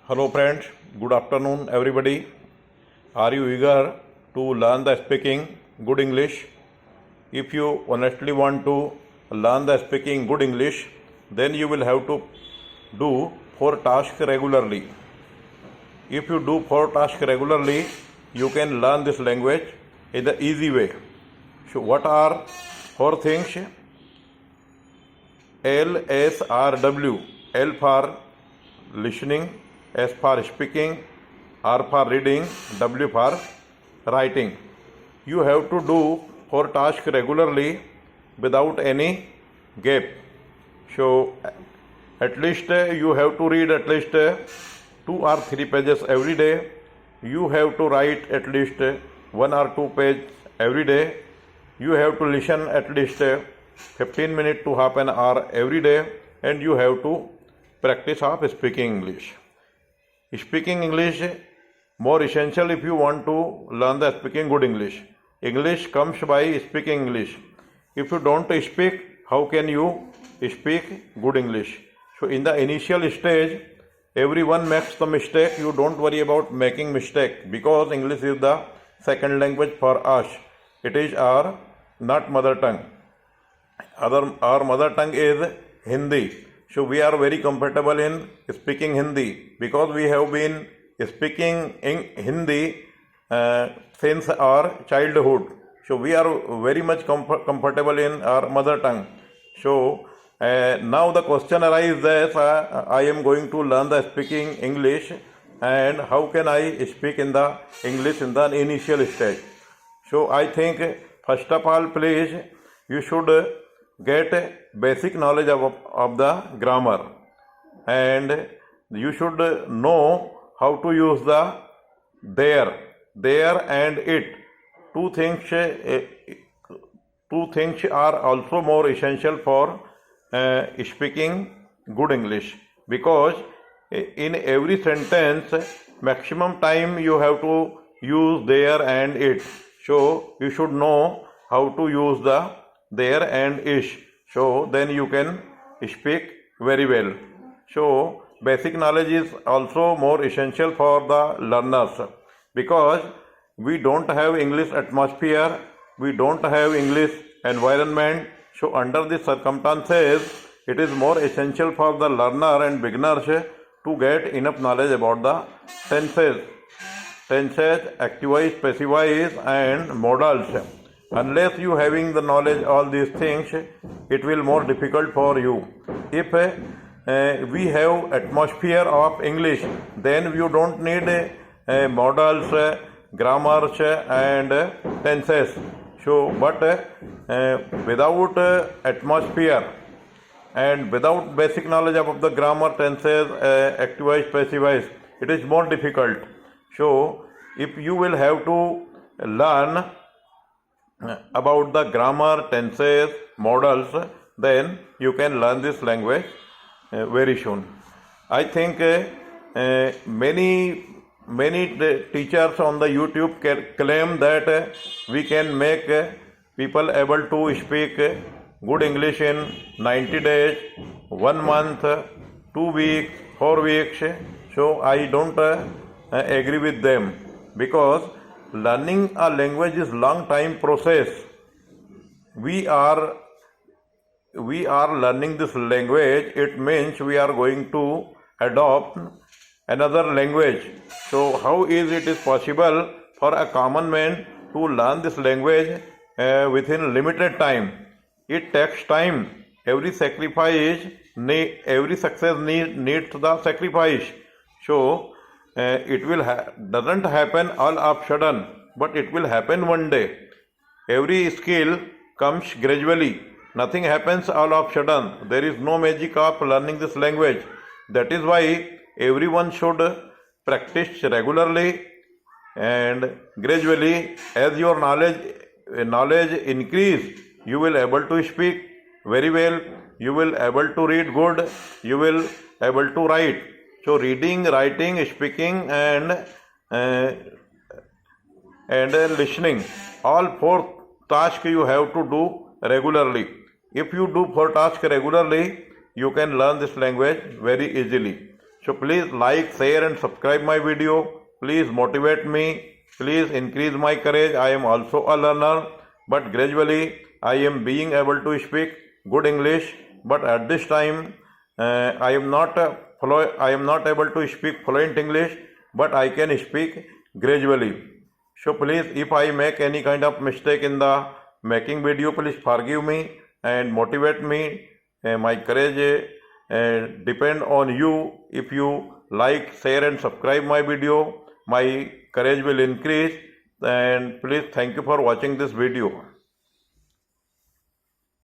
Hello friends, good afternoon everybody. Are you eager to learn the speaking good English? If you honestly want to learn the speaking good English, then you will have to do 4 tasks regularly. If you do 4 tasks regularly, you can learn this language in the easy way. So what are 4 things? LSRW. L for listening, S for speaking, R for reading, W for writing. You have to do 4 tasks regularly without any gap. So at least you have to read at least 2 or 3 pages every day. You have to write at least 1 or 2 pages every day. You have to listen at least 15 minutes to half an hour every day, and you have to practice of speaking English. Speaking English more essential if you want to learn the speaking good English. English comes by speaking English. If you don't speak, how can you speak good English? So in the initial stage, everyone makes the mistake. You don't worry about making mistake because English is the second language for us. It is our not mother tongue. Our mother tongue is Hindi. So we are very comfortable in speaking Hindi because we have been speaking in Hindi since our childhood. So we are very much comfortable in our mother tongue. So now the question arises that I am going to learn the speaking English, and how can I speak in the English in the initial stage? So I think first of all, please, you should get basic knowledge of the grammar, and you should know how to use the there and it. Two things are also more essential for speaking good English, because in every sentence maximum time you have to use there and it. So you should know how to use the there and ish. So then you can speak very well. So basic knowledge is also more essential for the learners, because we don't have English atmosphere, we don't have English environment. So under these circumstances, it is more essential for the learner and beginners to get enough knowledge about the tenses, active voice, passive voice and modals. Unless you having the knowledge all these things, it will more difficult for you. If we have atmosphere of English, then you don't need modals, grammars and tenses. So, but without atmosphere and without basic knowledge of the grammar, tenses, active voice, passive voice, it is more difficult. So, if you will have to learn about the grammar, tenses, modals, then you can learn this language very soon. I think many teachers on the YouTube claim that we can make people able to speak good English in 90 days, 1 month, 2 weeks, 4 weeks. So I don't agree with them, because learning a language is long time process. We are learning this language. It means we are going to adopt another language. So how it is possible for a common man to learn this language within limited time? It takes time. Every success needs the sacrifice. So it will doesn't happen all of sudden, but it will happen one day. Every skill comes gradually. Nothing happens all of sudden. There is no magic of learning this language. That is why everyone should practice regularly and gradually. As your knowledge increase, you will able to speak very well. You will able to read good. You will able to write. So reading, writing, speaking and listening, all 4 tasks you have to do regularly. If you do 4 tasks regularly, you can learn this language very easily. So please like, share and subscribe my video. Please motivate me. Please increase my courage. I am also a learner, but gradually I am being able to speak good English. But at this time, I am not able to speak fluent English, but I can speak gradually. So please, if I make any kind of mistake in the making video, please forgive me and motivate me. My courage depend on you. If you like, share and subscribe my video, my courage will increase. And please, thank you for watching this video.